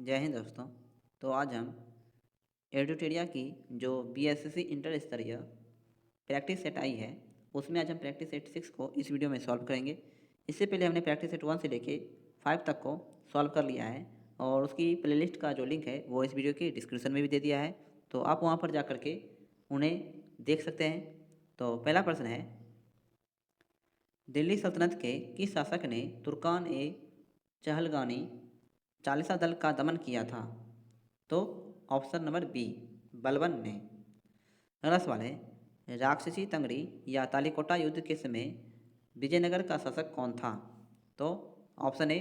जय हिंद दोस्तों। तो आज हम एडुटेरिया की जो बीएसएससी इंटर स्तरीय प्रैक्टिस सेट आई है उसमें आज हम प्रैक्टिस सेट 6 को इस वीडियो में सॉल्व करेंगे। इससे पहले हमने प्रैक्टिस सेट 1 से लेके 5 तक को सॉल्व कर लिया है और उसकी प्लेलिस्ट का जो लिंक है वो इस वीडियो के डिस्क्रिप्शन में भी दे दिया है, तो आप वहाँ पर जा कर के उन्हें देख सकते हैं। तो पहला प्रश्न है, दिल्ली सल्तनत के किस शासक ने तुर्कान ए चहलगानी चालीसा दल का दमन किया था? तो ऑप्शन नंबर बी, बलबन ने। अगला सवाल है, राक्षसी तंगड़ी या तालिकोटा युद्ध के समय विजयनगर का शासक कौन था? तो ऑप्शन ए,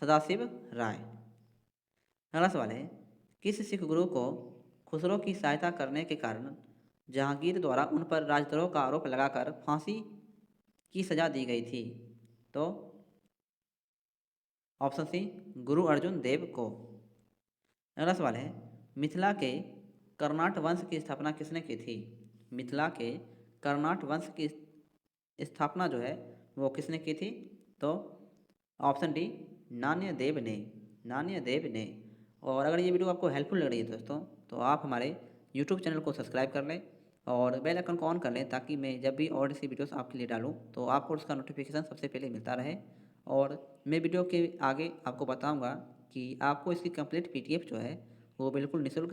सदाशिव राय। अगला सवाल है, किस सिख गुरु को खुसरो की सहायता करने के कारण जहांगीर द्वारा उन पर राजद्रोह का आरोप लगाकर फांसी की सजा दी गई थी? तो ऑप्शन सी, गुरु अर्जुन देव को। अगला सवाल है, मिथिला के कर्नाट वंश की स्थापना किसने की थी? मिथिला के कर्नाट वंश की स्थापना जो है वो किसने की थी? तो ऑप्शन डी, नान्य देव ने। नान्य देव ने। और अगर ये वीडियो आपको हेल्पफुल लग रही है दोस्तों, तो आप हमारे यूट्यूब चैनल को सब्सक्राइब कर लें और बेल आइकन को ऑन कर लें, ताकि मैं जब भी और ऐसी वीडियोस आपके लिए डालूं तो आपको उसका नोटिफिकेशन सबसे पहले मिलता रहे। और मैं वीडियो के आगे आपको बताऊंगा कि आपको इसकी कंप्लीट पीडीएफ जो है वो बिल्कुल निःशुल्क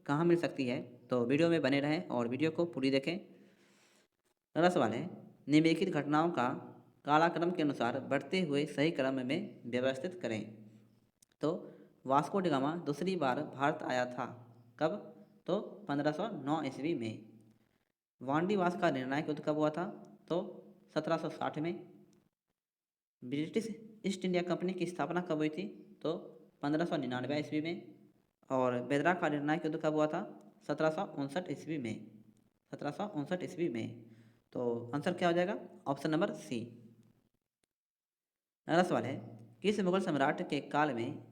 कहाँ मिल सकती है। तो वीडियो में बने रहें और वीडियो को पूरी देखें। अगला सवाल है, निम्नलिखित घटनाओं का कालाक्रम के अनुसार बढ़ते हुए सही क्रम में व्यवस्थित करें। तो वास्को डी गामा दूसरी बार भारत आया था कब? तो 1509 ईस्वी में। वांडीवास का निर्णायक युद्ध कब हुआ था? तो 1760 में। ब्रिटिश ईस्ट इंडिया कंपनी की स्थापना कब हुई थी? तो 1599 ईस्वी में। और बेदरा का निर्णायक युद्ध कब हुआ था? 1759 ईस्वी में। 1759 ईस्वी में। तो आंसर क्या हो जाएगा? Option number C. अगला सवाल है, किस मुगल सम्राट के काल में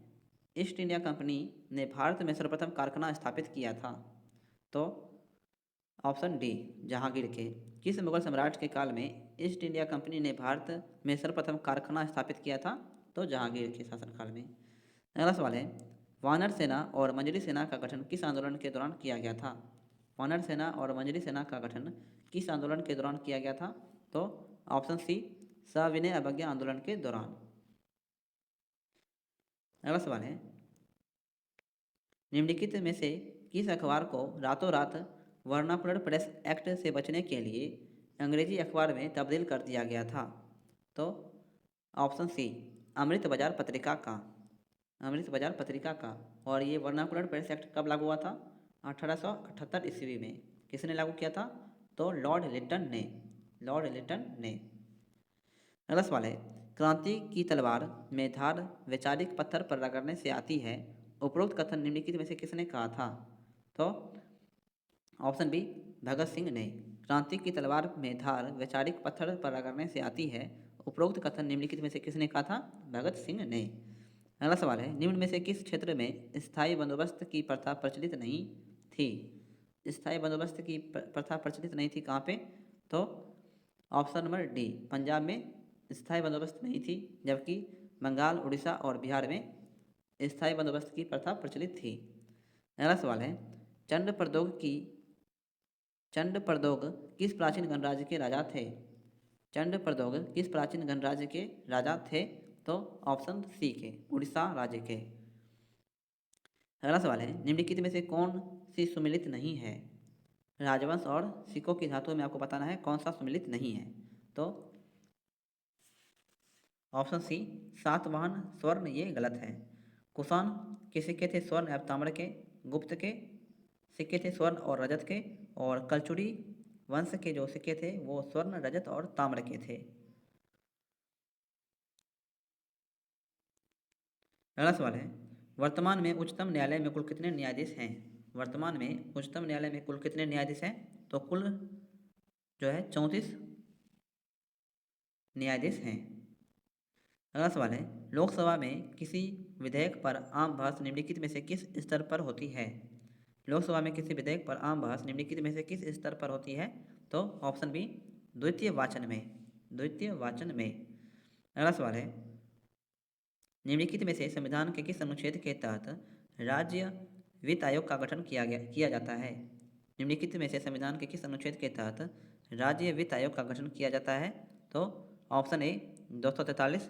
ईस्ट इंडिया कंपनी ने भारत में सर्वप्रथम कारखाना स्थापित किया था? तो ऑप्शन डी, जहांगीर के। किस मुगल सम्राट के काल में ईस्ट इंडिया कंपनी ने भारत में सर्वप्रथम कारखाना स्थापित किया था? तो जहांगीर के शासनकाल में। अगला सवाल है, वानर सेना और मंजरी सेना का गठन किस आंदोलन के दौरान किया गया था? वानर सेना और मंजरी सेना का गठन किस आंदोलन के दौरान किया गया था? तो ऑप्शन सी, सविनय अवज्ञा आंदोलन के दौरान। अगला सवाल है, निम्नलिखित में से किस अखबार को रातों रात वर्नाकुलर प्रेस एक्ट से बचने के लिए अंग्रेजी अखबार में तब्दील कर दिया गया था? तो ऑप्शन सी, अमृत बाजार पत्रिका का। अमृत बाजार पत्रिका का। और ये वर्नाकुलर प्रेस एक्ट कब लागू हुआ था? 1878 ईस्वी में। किसने लागू किया था? तो लॉर्ड लिटन ने। लॉर्ड लिटन ने। अगला सवाल है, क्रांति की तलवार में धार वैचारिक पत्थर पर रगड़ने से आती है, उपरोक्त कथन निम्नलिखित में से किसने कहा था? तो ऑप्शन बी, भगत सिंह ने। क्रांति की तलवार में धार वैचारिक पत्थर पर रगड़ने से आती है, उपरोक्त कथन निम्नलिखित में से किसने कहा था? भगत सिंह ने। अगला सवाल है, निम्न में से किस क्षेत्र में स्थायी बंदोबस्त की प्रथा प्रचलित नहीं थी? स्थायी बंदोबस्त की प्रथा प्रचलित नहीं थी कहाँ पे? तो ऑप्शन नंबर डी, पंजाब में स्थायी बंदोबस्त नहीं थी, जबकि बंगाल, उड़ीसा और बिहार में स्थायी बंदोबस्त की प्रथा प्रचलित थी। अगला सवाल है, चंड प्रदोग किस प्राचीन गणराज्य के राजा थे? चंड प्रदोग किस प्राचीन गणराज्य के राजा थे? तो ऑप्शन सी के, उड़ीसा राज्य के। अगला सवाल है, निम्नलिखित में से कौन सी सुमिलित नहीं है? राजवंश और सिक्कों की धातुओं में आपको बताना है कौन सा सुमिलित नहीं है। तो ऑप्शन सी, सातवाहन स्वर्ण, ये गलत है। कुषाण के सिक्के थे स्वर्ण एवं ताम्र के। गुप्त के सिक्के थे स्वर्ण और रजत के। और कलचुरी वंश के जो सिक्के थे वो स्वर्ण, रजत और ताम्र के थे। अगला सवाल है, वर्तमान में उच्चतम न्यायालय में कुल कितने न्यायाधीश हैं? वर्तमान में उच्चतम न्यायालय में कुल कितने न्यायाधीश हैं? तो कुल जो है 34 न्यायाधीश हैं। अगला सवाल है, लोकसभा में किसी विधेयक पर आम बहस निम्नलिखित में से किस स्तर पर होती है? लोकसभा में किसी विधेयक पर आम बहस निम्नलिखित में से किस स्तर पर होती है? तो ऑप्शन बी, द्वितीय वाचन में। द्वितीय वाचन में। अगला सवाल है, निम्नलिखित में से संविधान के किस अनुच्छेद के तहत राज्य वित्त आयोग का गठन किया जाता है? निम्नलिखित में से संविधान के किस अनुच्छेद के तहत राज्य वित्त आयोग का गठन किया जाता है? तो ऑप्शन ए 243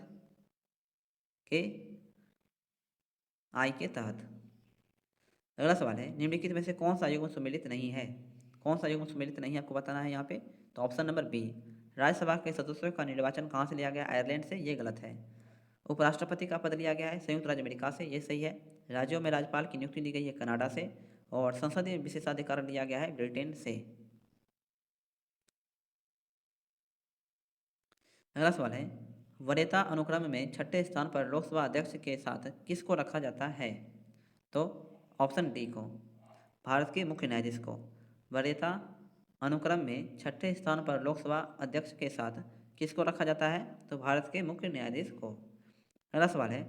के आई के तहत। अगला सवाल है, निम्नलिखित में से कौन सा युग्म सम्मिलित नहीं है? कौन सा युग्म सम्मिलित नहीं है आपको बताना है यहाँ पे। तो ऑप्शन नंबर बी, राज्यसभा के सदस्यों का निर्वाचन कहाँ से लिया गया? आयरलैंड से, ये गलत है। उपराष्ट्रपति का पद लिया गया है संयुक्त राज्य अमेरिका से, ये सही है। राज्यों में राज्यपाल की नियुक्ति दी गई है कनाडा से, और संसदीय विशेषाधिकार लिया गया है ब्रिटेन से। अगला सवाल है, वरीयता अनुक्रम में छठे स्थान पर लोकसभा अध्यक्ष के साथ किसको रखा जाता है? तो ऑप्शन डी को, भारत के मुख्य न्यायाधीश को। वरीयता अनुक्रम में छठे स्थान पर लोकसभा अध्यक्ष के साथ किसको रखा जाता है? तो भारत के मुख्य न्यायाधीश को। अगला सवाल है,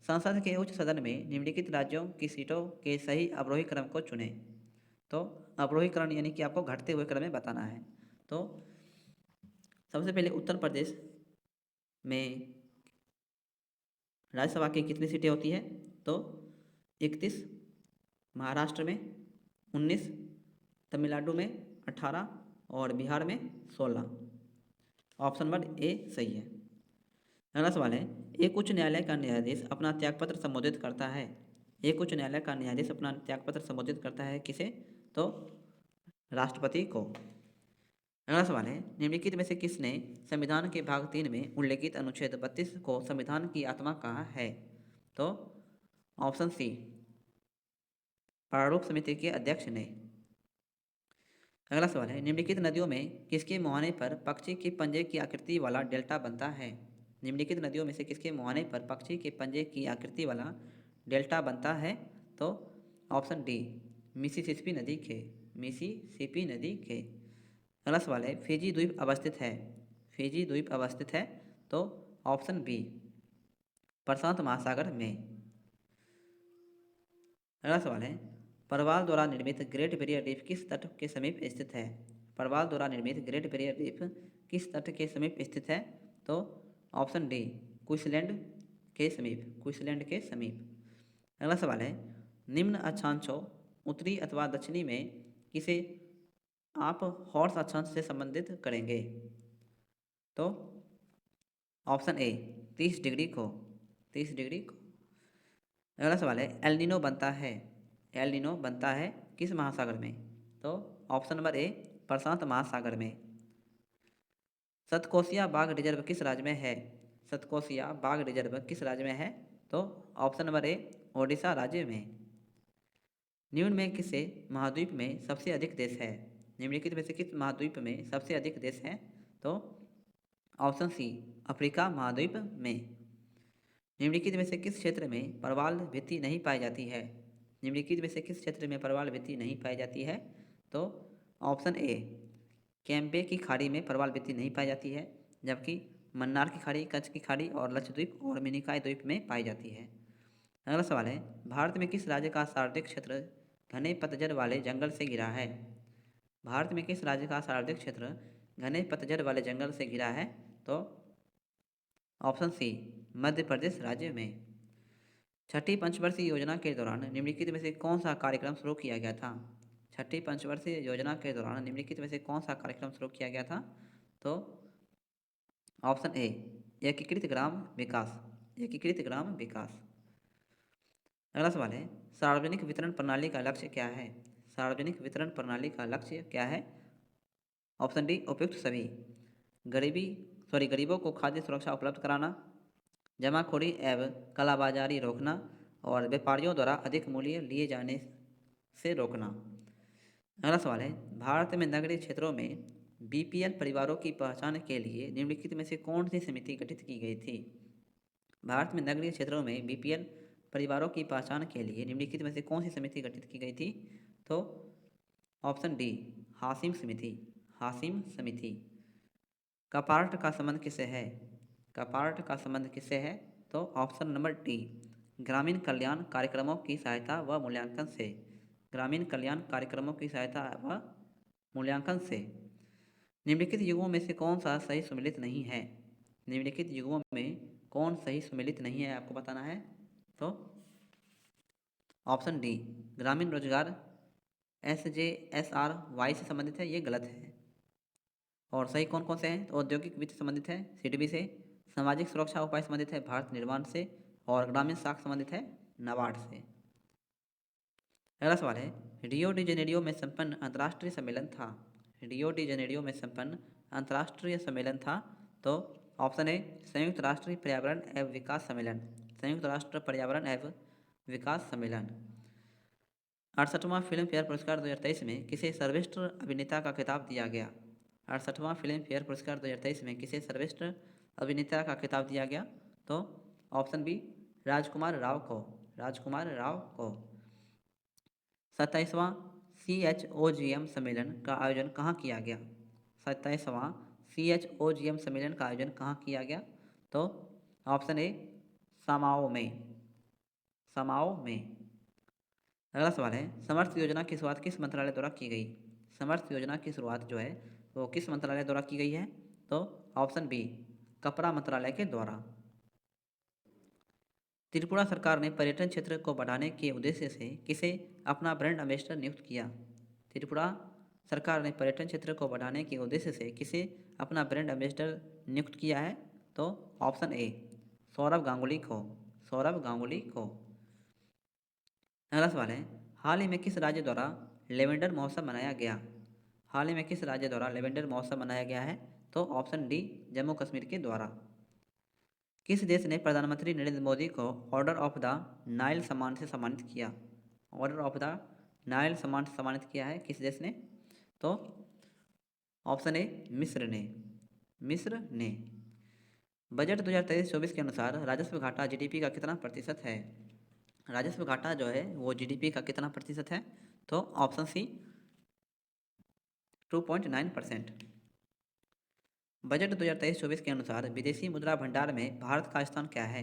संसद के उच्च सदन में निम्नलिखित राज्यों की सीटों के सही अवरोही क्रम को चुनें। तो अवरोही क्रम यानी कि आपको घटते हुए क्रम में बताना है। तो सबसे पहले उत्तर प्रदेश में राज्यसभा की कितनी सीटें होती है? तो 31, महाराष्ट्र में 19, तमिलनाडु में 18 और बिहार में 16। ऑप्शन नंबर ए सही है। अगला सवाल है, एक उच्च न्यायालय का न्यायाधीश अपना त्यागपत्र संबोधित करता है? एक उच्च न्यायालय का न्यायाधीश अपना त्यागपत्र संबोधित करता है किसे? तो राष्ट्रपति को। अगला सवाल है, निम्नलिखित में से किसने संविधान के भाग 3 में उल्लेखित अनुच्छेद 32 को संविधान की आत्मा कहा है? तो ऑप्शन सी, प्रारूप समिति के अध्यक्ष ने। अगला सवाल है, निम्नलिखित नदियों में किसके मुहाने पर पक्षी के पंजे की आकृति वाला डेल्टा बनता है? निम्नलिखित नदियों में से किसके मुहाने पर पक्षी के पंजे की आकृति वाला डेल्टा बनता है? तो ऑप्शन डी, मिसिसिपी नदी के। मिसिसिपी नदी के। अगला सवाल है, फिजी द्वीप अवस्थित है? फिजी द्वीप अवस्थित है? तो ऑप्शन बी, प्रशांत महासागर में। अगला सवाल है, परवाल द्वारा निर्मित ग्रेट बैरियर रीफ किस तट के समीप स्थित है? परवाल द्वारा निर्मित ग्रेट बैरियर रीफ किस तट के समीप स्थित है? तो ऑप्शन डी, क्वींसलैंड के समीप। क्वींसलैंड के समीप। अगला सवाल है, निम्न अक्षांशों उत्तरी अथवा दक्षिणी में किसे आप हॉर्स अक्षांश से संबंधित करेंगे? तो ऑप्शन ए, 30 डिग्री को। 30 डिग्री को। अगला सवाल है, एल नीनो बनता है? एल नीनो बनता है किस महासागर में? तो ऑप्शन नंबर ए, प्रशांत महासागर में। सतकोसिया बाघ रिजर्व किस राज्य में है? सतकोसिया बाघ रिजर्व किस राज्य में है? तो ऑप्शन नंबर ए, ओडिशा राज्य में। निम्न में किसे महाद्वीप में सबसे अधिक देश है? निम्नलिखित में से किस महाद्वीप में सबसे अधिक देश हैं? तो ऑप्शन सी, अफ्रीका महाद्वीप में। निम्नलिखित में से किस क्षेत्र में प्रवाल भित्ति नहीं पाई जाती है? निम्नलिखित में से किस क्षेत्र में प्रवाल भित्ति नहीं पाई जाती है? तो ऑप्शन ए, कैम्पे की खाड़ी में प्रवाल भित्ति नहीं पाई जाती है, जबकि मन्नार की खाड़ी, कच्छ की खाड़ी और लक्षद्वीप और मिनिकॉय द्वीप में पाई जाती है। अगला सवाल है, भारत में किस राज्य का सार्वत्रिक क्षेत्र घने पतझड़ वाले जंगल से घिरा है? भारत में किस राज्य का सार्वत्रिक क्षेत्र घने पतझड़ वाले जंगल से घिरा है? तो ऑप्शन सी, मध्य प्रदेश राज्य में। छठी पंचवर्षीय योजना के दौरान निम्नलिखित में से कौन सा कार्यक्रम शुरू किया गया था? छठी पंचवर्षीय योजना के दौरान निम्नलिखित में से कौन सा कार्यक्रम शुरू किया गया था? तो ऑप्शन ए, एकीकृत ग्राम विकास। एकीकृत ग्राम विकास। अगला सवाल है, सार्वजनिक वितरण प्रणाली का लक्ष्य क्या है? सार्वजनिक वितरण प्रणाली का लक्ष्य क्या है? ऑप्शन डी, उपयुक्त सभी। गरीबों को खाद्य सुरक्षा उपलब्ध कराना, जमाखोरी एवं कालाबाजारी रोकना और व्यापारियों द्वारा अधिक मूल्य लिए जाने से रोकना। अगला सवाल है, भारत में नगरीय क्षेत्रों में बीपीएल परिवारों की पहचान के लिए निम्नलिखित में से कौन सी समिति गठित की गई थी? भारत में नगरीय क्षेत्रों में बीपीएल परिवारों की पहचान के लिए निम्नलिखित में से कौन सी समिति गठित की गई थी? तो ऑप्शन डी, हाशिम समिति। हाशिम समिति। कपार्ट का संबंध किससे है? कपार्ट का संबंध किससे है? तो ऑप्शन नंबर डी, ग्रामीण कल्याण कार्यक्रमों की सहायता व मूल्यांकन से। ग्रामीण कल्याण कार्यक्रमों की सहायता व मूल्यांकन से। निम्नलिखित युगों में से कौन सा सही सुमेलित नहीं है? निम्नलिखित युगों में कौन सही सुमेलित नहीं है आपको बताना है। तो ऑप्शन डी ग्रामीण रोजगार SJSRY से संबंधित है, ये गलत है। और सही कौन कौन से हैं? तो औद्योगिक वित्त संबंधित है CDB से, सामाजिक सुरक्षा उपाय संबंधित है भारत निर्माण से, और ग्रामीण साख संबंधित है नाबार्ड से। अगला सवाल है, रियो डी जेनेरियो में संपन्न अंतर्राष्ट्रीय सम्मेलन था। रियो डी जेनेरियो में संपन्न अंतर्राष्ट्रीय सम्मेलन था। तो ऑप्शन ए संयुक्त राष्ट्र पर्यावरण एवं विकास सम्मेलन, संयुक्त राष्ट्र पर्यावरण एवं विकास सम्मेलन। 68वां फिल्म फेयर पुरस्कार 2023 में किसे सर्वश्रेष्ठ अभिनेता का खिताब दिया गया? 68वां फिल्म फेयर पुरस्कार 2023 में किसे सर्वश्रेष्ठ अभिनेता का खिताब दिया गया? तो ऑप्शन बी राजकुमार राव को, राजकुमार राव को। 27वां CHOGM सम्मेलन का आयोजन कहाँ किया गया? 27वां CHOGM सम्मेलन का आयोजन कहाँ किया गया? तो ऑप्शन ए समाओ में, समाओ में। अगला सवाल है, समर्थ योजना की शुरुआत किस मंत्रालय द्वारा की गई? समर्थ योजना की शुरुआत जो है वो किस मंत्रालय द्वारा की गई है? तो ऑप्शन बी कपड़ा मंत्रालय के द्वारा। त्रिपुरा सरकार ने पर्यटन क्षेत्र को बढ़ाने के उद्देश्य से किसे अपना ब्रांड एम्बेसडर नियुक्त किया? त्रिपुरा सरकार ने पर्यटन क्षेत्र को बढ़ाने के उद्देश्य से किसे अपना ब्रांड एम्बेसडर नियुक्त किया है? तो ऑप्शन ए सौरभ गांगुली को, सौरभ गांगुली को। अगला सवाल है, हाल ही में किस राज्य द्वारा लेवेंडर महोत्सव मनाया गया? हाल ही में किस राज्य द्वारा लेवेंडर महोत्सव मनाया गया है? तो ऑप्शन डी जम्मू कश्मीर के द्वारा। किस देश ने प्रधानमंत्री नरेंद्र मोदी को ऑर्डर ऑफ द नाइल सम्मान से सम्मानित किया? ऑर्डर ऑफ द नाइल सम्मान से सम्मानित किया है किस देश ने? तो ऑप्शन ए मिस्र ने, मिस्र ने। बजट 2023-24 के अनुसार राजस्व घाटा GDP का कितना प्रतिशत है? राजस्व घाटा जो है वो GDP का कितना प्रतिशत है? तो ऑप्शन सी 2.9%। बजट 2023-24 के अनुसार विदेशी मुद्रा भंडार में भारत का स्थान क्या है?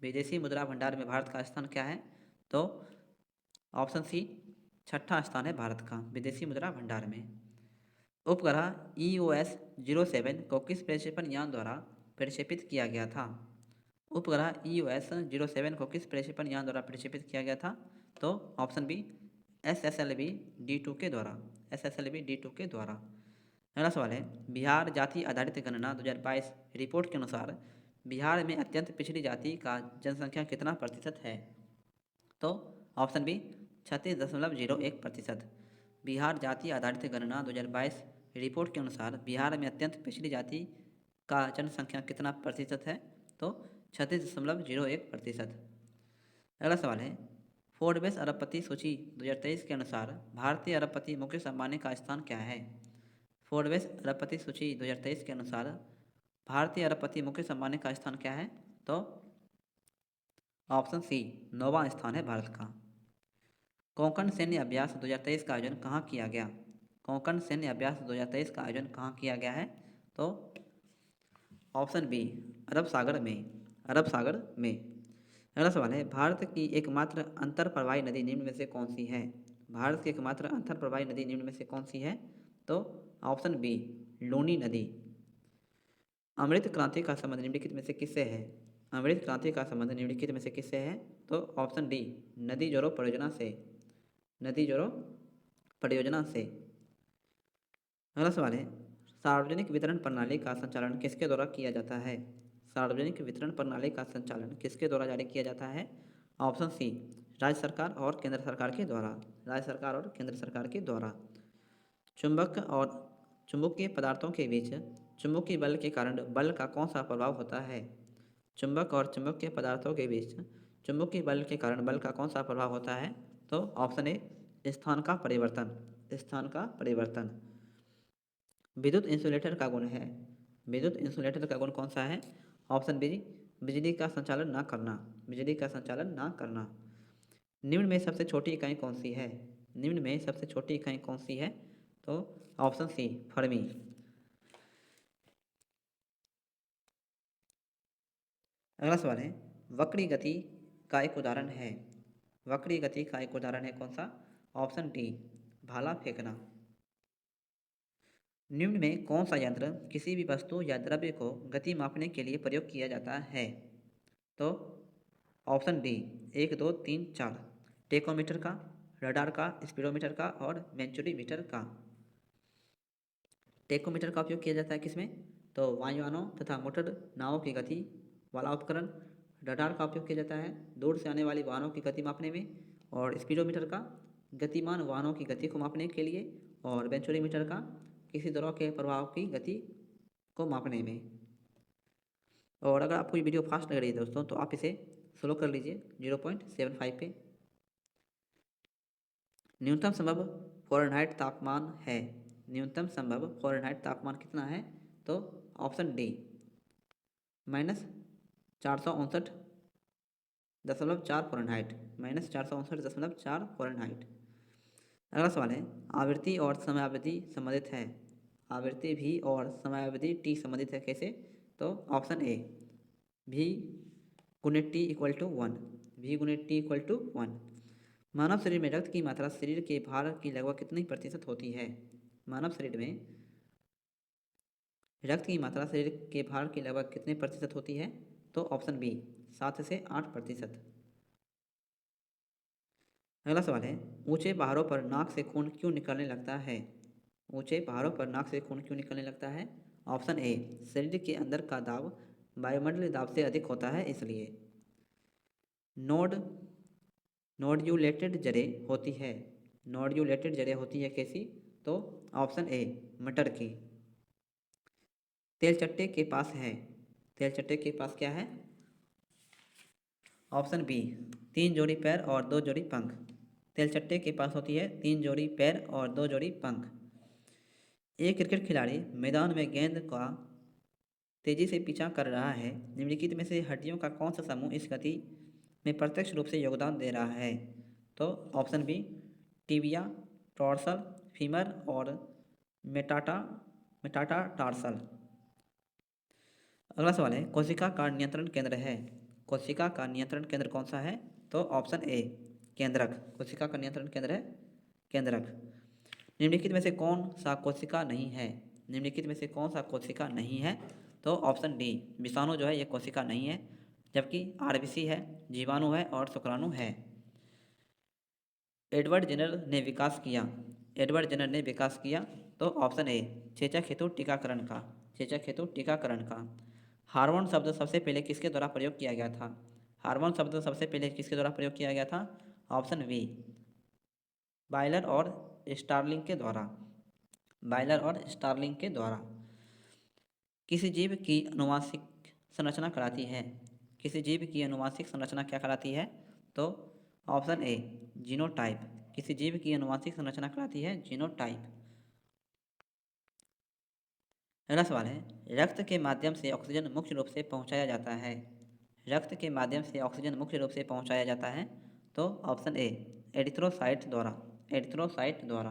विदेशी मुद्रा भंडार में भारत का स्थान क्या है? तो ऑप्शन सी 6ठा स्थान है भारत का विदेशी मुद्रा भंडार में। उपग्रह EOS-07 को किस प्रक्षेपण यान द्वारा प्रक्षेपित किया गया था? उपग्रह EOS-07 को किस प्रक्षेपण यान द्वारा प्रक्षेपित किया गया था? तो ऑप्शन बी SSLV-D2 के द्वारा, SSLV-D2 के द्वारा। अगला सवाल है, बिहार जाति आधारित गणना 2022 रिपोर्ट के अनुसार बिहार में अत्यंत पिछड़ी जाति का जनसंख्या कितना प्रतिशत है? तो ऑप्शन बी 36.01%। बिहार जाति आधारित गणना 2022 रिपोर्ट के अनुसार बिहार में अत्यंत पिछड़ी जाति का जनसंख्या कितना प्रतिशत है? तो 36.01%। अगला सवाल है, फोर्ब्स अरबपति सूची 2023 के अनुसार भारतीय अरबपति मुकेश अंबानी का स्थान क्या है? फोर्ब्स अरबपति सूची 2023 के अनुसार भारतीय अरबपति मुकेश अंबानी का स्थान क्या है? तो ऑप्शन सी 9वां स्थान है भारत का। कोंकण सैन्य अभ्यास 2023 का आयोजन कहाँ किया गया? कोंकण सैन्य अभ्यास 2023 का आयोजन कहाँ किया गया है? तो ऑप्शन बी अरब सागर में, अरब सागर में। अगला सवाल है, भारत की एकमात्र अंतरप्रवाही नदी निम्न में से कौन सी है? भारत की एकमात्र अंतरप्रवाही नदी निम्न में से कौन सी है? तो ऑप्शन बी लूनी नदी। अमृत क्रांति का संबंध निम्नलिखित में से किससे है? अमृत क्रांति का संबंध निम्नलिखित में से किससे है? तो ऑप्शन डी नदी जोड़ो परियोजना से, नदी जोड़ो परियोजना से। अगला सवाल है, सार्वजनिक वितरण प्रणाली का संचालन किसके द्वारा किया जाता है? सार्वजनिक वितरण प्रणाली का संचालन किसके द्वारा जारी किया जाता है? ऑप्शन सी राज्य सरकार और केंद्र सरकार के द्वारा, राज्य सरकार और केंद्र सरकार के द्वारा। चुंबक और चुंबकीय पदार्थों के बीच चुंबकीय बल के कारण बल का कौन सा प्रभाव होता है? चुंबक और चुंबकीय पदार्थों के बीच चुंबकीय बल के कारण बल का कौन सा प्रभाव होता है? तो ऑप्शन ए स्थान का परिवर्तन, स्थान का परिवर्तन। विद्युत इंसुलेटर का गुण है, विद्युत इंसुलेटर का गुण कौन सा है? ऑप्शन बी बिजली का संचालन ना करना, बिजली का संचालन ना करना। निम्न में सबसे छोटी इकाई कौन सी है? निम्न में सबसे छोटी इकाई कौन सी है? तो ऑप्शन सी फर्मी। अगला सवाल है, वक्री गति का एक उदाहरण है, वक्री गति का एक उदाहरण है कौन सा? ऑप्शन डी भाला फेंकना। निम्न में कौन सा यंत्र किसी भी वस्तु या द्रव्य को गति मापने के लिए प्रयोग किया जाता है? तो ऑप्शन डी 1 2 3 4 टेकोमीटर का, रडार का, स्पीडोमीटर का और वेंचुरीमीटर का। टेकोमीटर का उपयोग किया जाता है किसमें? तो वायुयानों तथा मोटर नावों की गति वाला उपकरण। रडार का उपयोग किया जाता है दूर से आने वाली वाहनों की गति मापने में। और स्पीडोमीटर का गतिमान वाहनों की गति को मापने के लिए। और वेंचुरीमीटर का किसी द्रव के प्रवाह की गति को मापने में। और अगर आपको ये वीडियो फास्ट लग रही है दोस्तों तो आप इसे स्लो कर लीजिए 0.75 पे। न्यूनतम संभव फ़ारेनहाइट तापमान है। न्यूनतम संभव फ़ारेनहाइट तापमान कितना है? तो ऑप्शन डी -459.4 फ़ारेनहाइट। -459.4 फ़ारेनहाइट। अगला सवाल है आवृत्ति और समयावधि संबंधित है। आवृत्ति भी और समयावधि टी संबंधित है कैसे? तो ऑप्शन ए भी गुणित टी इक्वल टू 1। भी गुणित टी इक्वल टू 1। मानव शरीर में रक्त की मात्रा शरीर के भार की लगभग कितनी प्रतिशत होती है? मानव शरीर में रक्त की मात्रा शरीर के भार की लगभग कितने प्रतिशत होती है? तो ऑप्शन बी 7 से 8%। अगला सवाल है ऊंचे पहाड़ों पर नाक से खून क्यों निकलने लगता है? ऊंचे पहाड़ों पर नाक से खून क्यों निकलने लगता है? ऑप्शन ए शरीर के अंदर का दाब वायुमंडलीय दाब से अधिक होता है इसलिए। नोड नोड्यूलेटेड जड़ें होती है। नोड्यूलेटेड जड़ें होती है कैसी? तो ऑप्शन ए मटर की। तेलचट्टे के पास है। तेलचट्टे के पास क्या है? ऑप्शन बी 3 जोड़ी पैर और 2 जोड़ी पंख। तेलचट्टे के पास होती है 3 जोड़ी पैर और 2 जोड़ी पंख। एक क्रिकेट खिलाड़ी मैदान में गेंद का तेजी से पीछा कर रहा है। निम्नलिखित में से हड्डियों का कौन सा समूह इस गति में प्रत्यक्ष रूप से योगदान दे रहा है? तो option B tibia, tarsal, femur और मेटाटा मेटाटार्सल। अगला सवाल है कोशिका का नियंत्रण केंद्र है। कोशिका का नियंत्रण केंद्र कौन सा है? तो ऑप्शन ए केंद्रक। कोशिका का नियंत्रण केंद्र है केंद्रक। निम्नलिखित में से कौन सा कोशिका नहीं है? निम्नलिखित में से कौन सा कोशिका नहीं है? तो ऑप्शन डी विषाणु जो है ये कोशिका नहीं है, जबकि आरबीसी है, जीवाणु है और शुक्राणु है। एडवर्ड जेनर ने विकास किया। एडवर्ड जेनर ने विकास किया तो ऑप्शन ए चेचक हेतु टीकाकरण का। चेचक हेतु टीकाकरण का। हार्मोन शब्द सबसे पहले किसके द्वारा प्रयोग किया गया था? हार्मोन शब्द सबसे पहले किसके द्वारा प्रयोग किया गया था? ऑप्शन बी बायलर और स्टार्लिंग के द्वारा। बायलर और स्टार्लिंग के द्वारा। किसी जीव की अनुवांशिक संरचना कराती है। किसी जीव की अनुवांशिक संरचना क्या कराती है? तो ऑप्शन ए जीनोटाइप। किसी जीव की अनुवांशिक संरचना कराती है जीनोटाइप। अगला सवाल है रक्त के माध्यम से ऑक्सीजन मुख्य रूप से पहुंचाया जाता है। रक्त के माध्यम से ऑक्सीजन मुख्य रूप से पहुंचाया जाता है तो ऑप्शन ए एरिथ्रोसाइट द्वारा। एरिथ्रोसाइट द्वारा।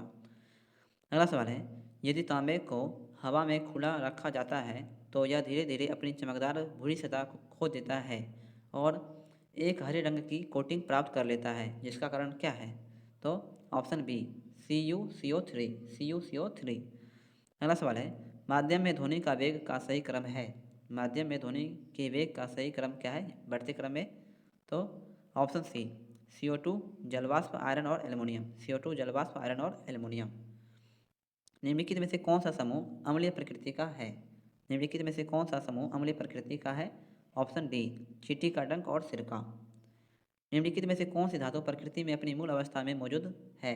अगला सवाल है यदि तांबे को हवा में खुला रखा जाता है तो यह धीरे धीरे अपनी चमकदार भूरी सतह को खो देता है और एक हरे रंग की कोटिंग प्राप्त कर लेता है, जिसका कारण क्या है? तो ऑप्शन बी CuCO3। CuCO3। अगला सवाल है माध्यम में ध्वनि का वेग का सही क्रम है। माध्यम में ध्वनि के वेग का सही क्रम क्या है बढ़ते क्रम में? तो ऑप्शन सी CO2 जलवाष्प आयरन और एल्युमिनियम। CO2 जलवाष्प आयरन और एल्युमिनियम। निम्नलिखित में से कौन सा समूह अम्लीय प्रकृति का है? निम्नलिखित में से कौन सा समूह अम्लीय प्रकृति का है? ऑप्शन डी चींटी का डंक और सिरका। निम्नलिखित में से कौन सी धातु प्रकृति में अपनी मूल अवस्था में मौजूद है?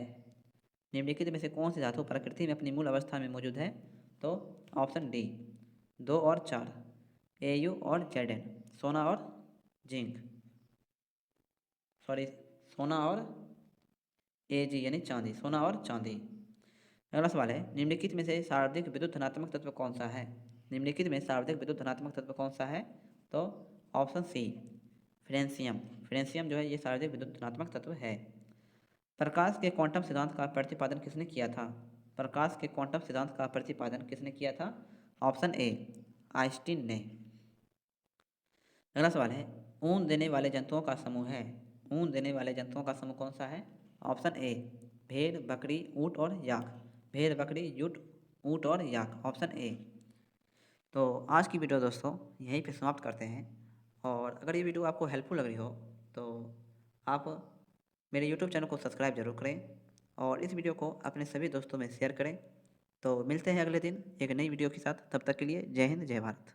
निम्नलिखित में से कौन सी धातु प्रकृति में अपनी मूल अवस्था में मौजूद है? तो ऑप्शन डी 2 और 4 Au और Zn। सोना और जिंक, सॉरी सोना और Ag यानी चांदी। सोना और चांदी। अगला सवाल है निम्नलिखित में से सर्वाधिक विद्युत धनात्मक तत्व कौन सा है? निम्नलिखित में सर्वाधिक विद्युत धनात्मक तत्व कौन सा है? तो ऑप्शन सी फ्रेंसियम। फ्रेंसियम जो है ये सर्वाधिक विद्युत धनात्मक तत्व है। प्रकाश के क्वांटम सिद्धांत का प्रतिपादन किसने किया था? प्रकाश के क्वांटम सिद्धांत का प्रतिपादन किसने किया था? ऑप्शन ए आइंस्टीन ने। अगला सवाल है ऊन देने वाले जंतुओं का समूह है। ऊन देने वाले जंतुओं का समूह कौन सा है? ऑप्शन ए भेड़, बकरी, ऊँट और याक। भेड़, बकरी, ऊँट और याक। Option A. तो आज की वीडियो दोस्तों यहीं पे समाप्त करते हैं। और अगर ये वीडियो आपको हेल्पफुल लग रही हो तो आप मेरे यूट्यूब चैनल को सब्सक्राइब जरूर करें और इस वीडियो को अपने सभी दोस्तों में शेयर करें। तो मिलते हैं अगले दिन एक नई वीडियो के साथ, तब तक के लिए जय हिंद जय भारत।